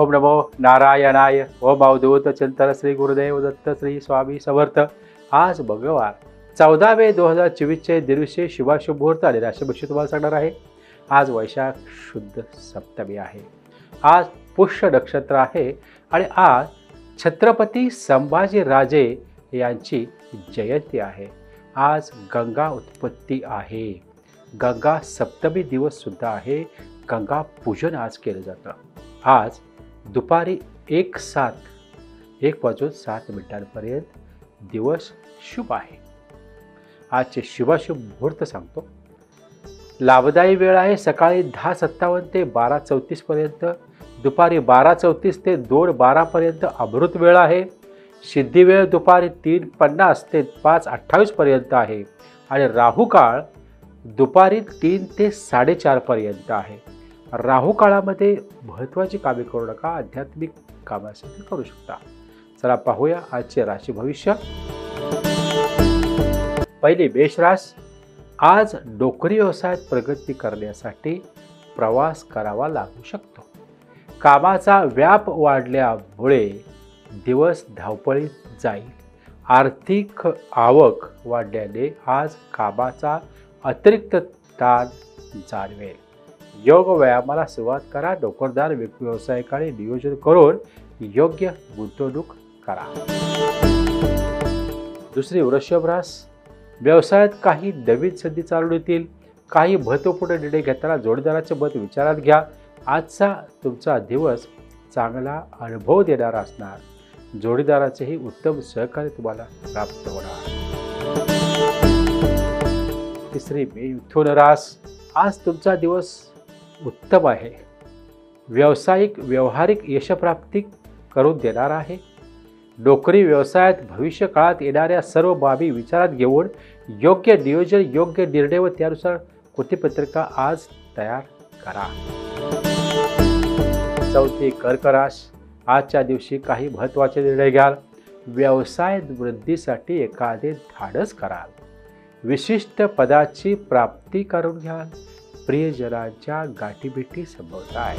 ओम नमो नारायणाय. ओम अवधूत चिंतन श्री गुरुदेव दत्त श्री स्वामी समर्थ. आज मंगळवार 14 मे 2024 दिवशी शुभाशुभ मुहूर्त आणि राशीविषयी तुम्हाला सांगणार आहे. आज वैशाख शुद्ध सप्तमी आहे. आज पुष्य नक्षत्र आहे आणि आज छत्रपती संभाजी राजे यांची जयंती आहे. आज गंगा उत्पत्ती आहे. गंगा सप्तमी दिवस सुद्धा आहे. गंगा पूजन आज केलं जातं. आज दुपारी 1:07 दिवस शुभ आहे. आजचे शुभाशुभ मुहूर्त सांगतो. लाभदायी वेळ आहे सकाळी 10:57 ते 12:34 पर्यंत. दुपारी 12:34 ते 2:12 अमृत वेळ आहे. सिद्धी वेळ दुपारी 3:50 ते 5:28 पर्यंत आहे आणि राहू काळ दुपारी 3 ते 4:30 पर्यंत आहे. राहू काळामध्ये महत्त्वाची कामे करू नका, आध्यात्मिक कामासाठी करू शकता. चला पाहूया आजचे राशी भविष्य. पहिली मेष रास. आज नोकरी व्यवसायात प्रगती करण्यासाठी प्रवास करावा लागू शकतो. कामाचा व्याप वाढल्यामुळे दिवस धावपळीत जाईल. आर्थिक आवक वाढल्याने आज कामाचा अतिरिक्त ताण जाणवेल. योग व्यायामाला सुरुवात करा. नोकरदार व्यवसायिकाने नियोजन करून योग्य गुंतवणूक करा. दुसरी वृषभ रास. व्यवसायात काही नवीन संधी चालू येतील. काही महत्त्वपूर्ण निर्णय घेताना जोडीदाराचे मत विचारात घ्या. आजचा तुमचा दिवस चांगला अनुभव देणारा असणार. जोडीदाराचेही उत्तम सहकार्य तुम्हाला प्राप्त होणार. तिसरी मिथुन रास. आज तुमचा दिवस उत्तम आहे. व्यावहारिक यशप्राप्ती करून देणार आहे. नोकरी व्यवसायात भविष्य काळात येणाऱ्या सर्व बाबी विचारात घेऊन योग्य नियोजन, योग्य निर्णय व त्यानुसार कृतीपत्रिका आज तयार करा. चौथी कर्क रास. आजच्या दिवशी काही महत्त्वाचे निर्णय घ्याल. व्यवसाय वृद्धीसाठी एखादे धाडस कराल. विशिष्ट पदाची प्राप्ती करून घ्याल. प्रियजनांच्या गाठीभेटी संभवत आहे.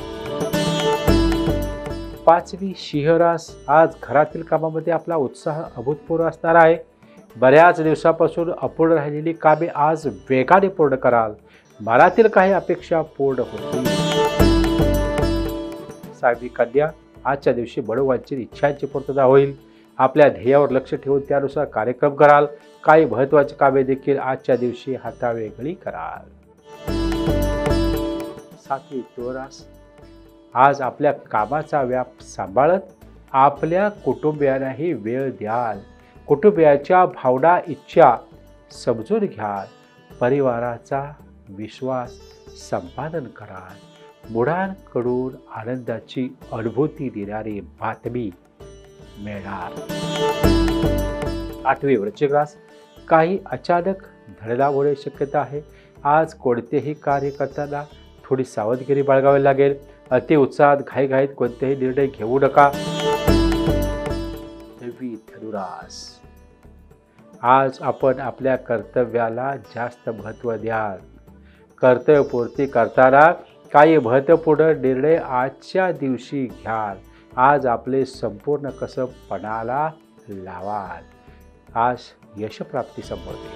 पाचवी सिंह रास. आज घरातील कामामध्ये आपला उत्साह अभूतपूर्व असणार आहे. बऱ्याच दिवसापासून अपूर्ण राहिलेली कामे आज वेगाने पूर्ण कराल. मनातील काही अपेक्षा पूर्ण होतील. सहावी कन्या. आजच्या दिवशी बडोवांची इच्छांची पूर्तता होईल. आपल्या ध्येयावर लक्ष ठेवून त्यानुसार कार्यक्रम कराल. काही महत्त्वाची कामे देखील आजच्या दिवशी हातावेगळी कराल. सातवी तुळ रास. आज आपल्या कामाचा व्याप सांभाळत आपल्या कुटुंबियांनाही वेळ द्याल. कुटुंबियांच्या भावना, इच्छा समजून घ्याल. परिवाराचा विश्वास संपादन कराल. मुलांकडून आनंदाची अनुभूती देणारी बातमी मिळणार. आठवी वृश्चिक रास. काही अचानक धडधाकट शक्यता आहे. आज कोणतेही कार्य करताना थोडी सावधगिरी बाळगावी लागेल. अति उत्साहात घाईघाईत कोणतेही निर्णय घेऊ नका. नववी धनुरास. आज आपण आपल्या कर्तव्याला जास्त महत्त्व द्याल. कर्तव्यपूर्ती करताना काही महत्त्वपूर्ण निर्णय आजच्या दिवशी घ्याल. आज आपले संपूर्ण कसब पणाला लावाल. आज यशप्राप्ती संभवते.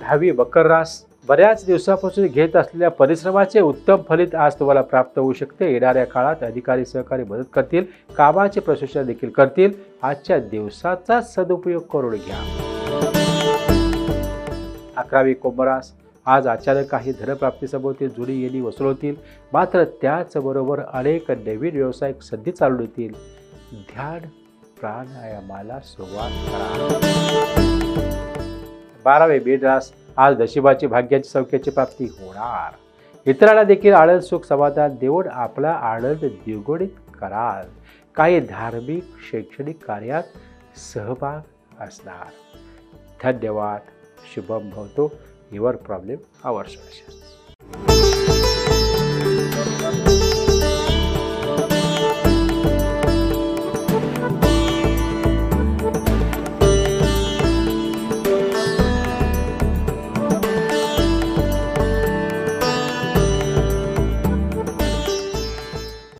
10वी मकर रास. बऱ्याच दिवसापासून घेत असलेल्या परिश्रमाचे उत्तम फलित आज तुम्हाला प्राप्त होऊ शकते. येणाऱ्या काळात अधिकारी सहकारी मदत करतील. कामाचे प्रशंसा देखील करतील. आजच्या दिवसाचा सदुपयोग करून घ्या. 11वी कुंभ रास. आज अचानक काही धनप्राप्ती संभवतील. जुनी येणी वसूल होतील. मात्र त्याचबरोबर अनेक नवीन व्यावसायिक संधी चालू येतील. ध्यान प्राणायामाला सुरुवात करा. 12वे मीन रास. आज नशिबाची, भाग्याची, सौख्याची प्राप्ती होणार. इतरांना देखील आनंद, सुख, समाधान देऊन आपला आनंद द्विगुणित कराल. काही धार्मिक, शैक्षणिक कार्यात सहभाग असणार. धन्यवाद. शुभम भवतो. Your problem our solutions.